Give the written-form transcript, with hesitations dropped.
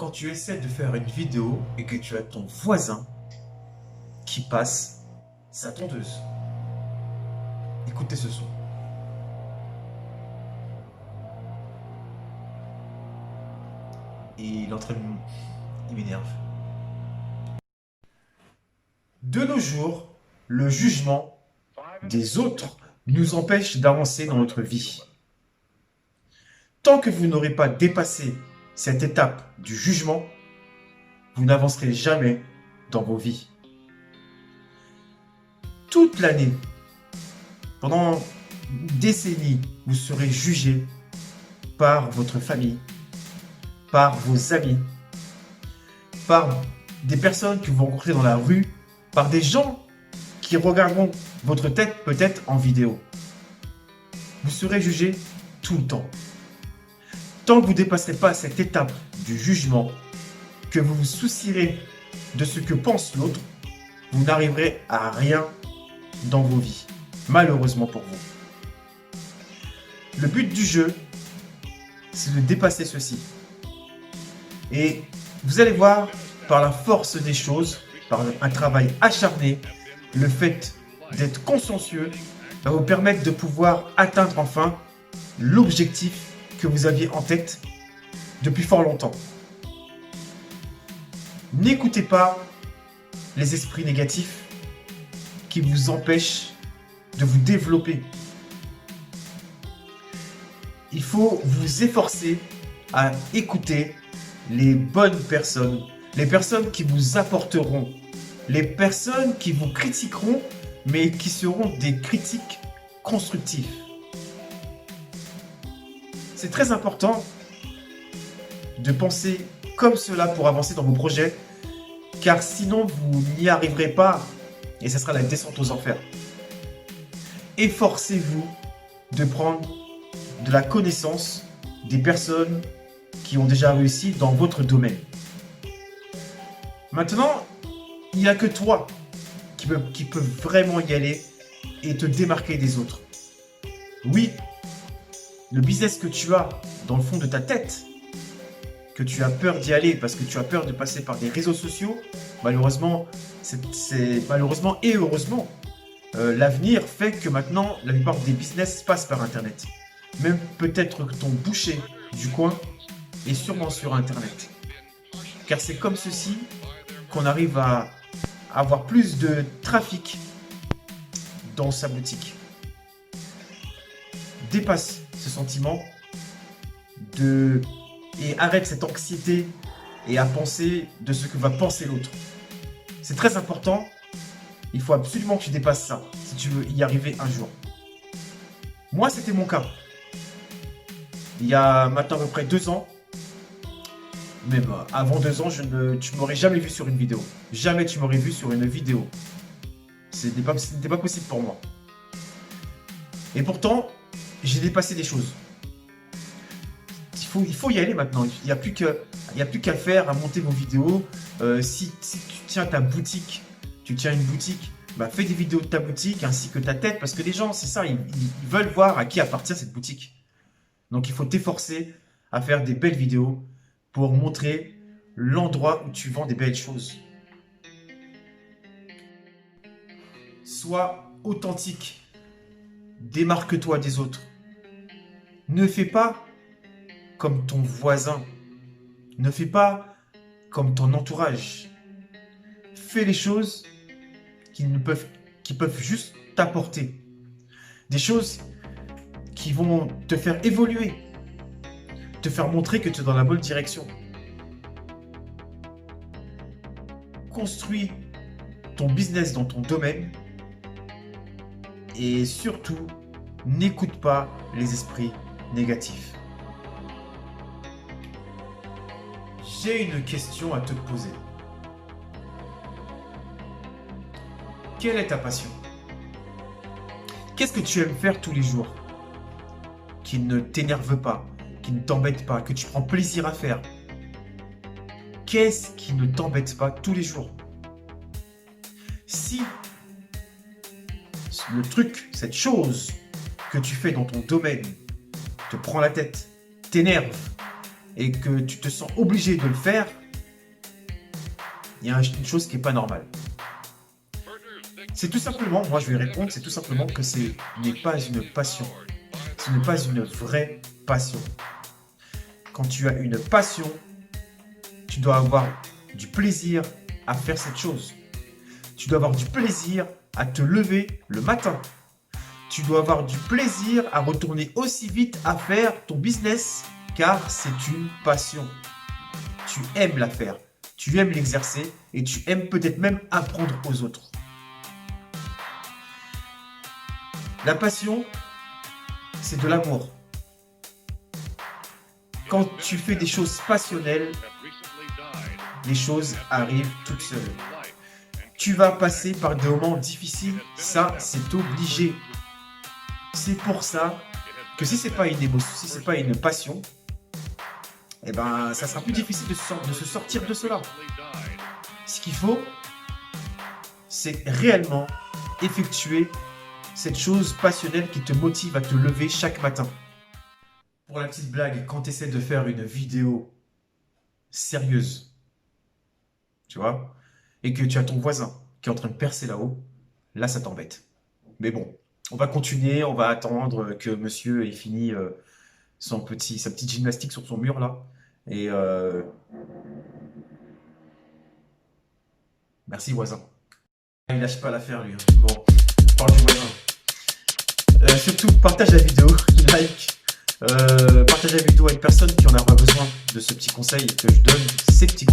quand tu essaies de faire une vidéo et que tu as ton voisin qui passe sa tondeuse. Écoutez ce son. Et il est en train de... Il m'énerve. De nos jours, le jugement des autres nous empêche d'avancer dans notre vie. Tant que vous n'aurez pas dépassé cette étape du jugement, vous n'avancerez jamais dans vos vies. Toute l'année, pendant une décennie, vous serez jugé par votre famille, par vos amis, par des personnes que vous rencontrez dans la rue, par des gens qui regarderont votre tête peut-être en vidéo. Vous serez jugé tout le temps. Tant que vous ne dépasserez pas cette étape du jugement, que vous vous soucierez de ce que pense l'autre, vous n'arriverez à rien dans vos vies, malheureusement pour vous. Le but du jeu, c'est de dépasser ceci. Et vous allez voir, par la force des choses, par un travail acharné, le fait d'être consciencieux va vous permettre de pouvoir atteindre enfin l'objectif que vous aviez en tête depuis fort longtemps. N'écoutez pas les esprits négatifs qui vous empêchent de vous développer. Il faut vous efforcer à écouter les bonnes personnes, les personnes qui vous apporteront, les personnes qui vous critiqueront, mais qui seront des critiques constructives. C'est très important de penser comme cela pour avancer dans vos projets, car sinon vous n'y arriverez pas et ce sera la descente aux enfers. Efforcez-vous de prendre de la connaissance des personnes qui ont déjà réussi dans votre domaine. Maintenant, il n'y a que toi qui peux vraiment y aller et te démarquer des autres. Oui, le business que tu as dans le fond de ta tête, que tu as peur d'y aller parce que tu as peur de passer par des réseaux sociaux, malheureusement, malheureusement et heureusement, l'avenir fait que maintenant, la plupart des business passent par Internet. Même peut-être que ton boucher du coin est sûrement sur Internet. Car c'est comme ceci qu'on arrive à avoir plus de trafic dans sa boutique. Dépasse ce sentiment et arrête cette anxiété et à penser de ce que va penser l'autre. C'est très important. Il faut absolument que tu dépasses ça si tu veux y arriver un jour. Moi, c'était mon cas. Il y a maintenant à peu près 2 ans, même avant 2 ans, tu m'aurais jamais vu sur une vidéo. Jamais tu m'aurais vu sur une vidéo. Ce n'était pas possible pour moi. Et pourtant, j'ai dépassé des choses. Il faut y aller maintenant. Il n'y a plus qu'à faire, à monter vos vidéos. Si tu tiens ta boutique, tu tiens une boutique, bah fais des vidéos de ta boutique ainsi que ta tête. Parce que les gens, c'est ça, ils veulent voir à qui appartient cette boutique. Donc il faut t'efforcer à faire des belles vidéos pour montrer l'endroit où tu vends des belles choses. Sois authentique. Démarque-toi des autres. Ne fais pas comme ton voisin. Ne fais pas comme ton entourage. Fais les choses qui peuvent juste t'apporter. Des choses qui vont te faire évoluer. Te faire montrer que tu es dans la bonne direction. Construis ton business dans ton domaine. Et surtout, n'écoute pas les esprits négatifs. J'ai une question à te poser. Quelle est ta passion? Qu'est-ce que tu aimes faire tous les jours qui ne t'énerve pas, qui ne t'embête pas, que tu prends plaisir à faire? Qu'est-ce qui ne t'embête pas tous les jours? Si le truc, cette chose que tu fais dans ton domaine te prend la tête, t'énerve et que tu te sens obligé de le faire, il y a une chose qui n'est pas normale. C'est tout simplement, moi je vais répondre, c'est tout simplement que ce n'est pas une passion. Ce n'est pas une vraie passion. Quand tu as une passion, tu dois avoir du plaisir à faire cette chose. Tu dois avoir du plaisir à te lever le matin. Tu dois avoir du plaisir à retourner aussi vite à faire ton business, car c'est une passion. Tu aimes la faire, tu aimes l'exercer et tu aimes peut-être même apprendre aux autres. La passion, c'est de l'amour. Quand tu fais des choses passionnelles, les choses arrivent toutes seules. Tu vas passer par des moments difficiles, ça c'est obligé. C'est pour ça que si c'est pas une émotion, si c'est pas une passion, eh ben ça sera plus difficile de se sortir de cela. Ce qu'il faut, c'est réellement effectuer cette chose passionnelle qui te motive à te lever chaque matin. Pour la petite blague, quand tu essaies de faire une vidéo sérieuse, tu vois, et que tu as ton voisin qui est en train de percer là-haut, là ça t'embête. Mais bon, on va continuer, on va attendre que monsieur ait fini sa petite gymnastique sur son mur là. Et merci voisin. Il lâche pas l'affaire lui. Bon, on parle du voisin. Surtout, partage la vidéo, like, partage la vidéo à une personne qui en aura besoin de ce petit conseil que je donne, ces petits conseils.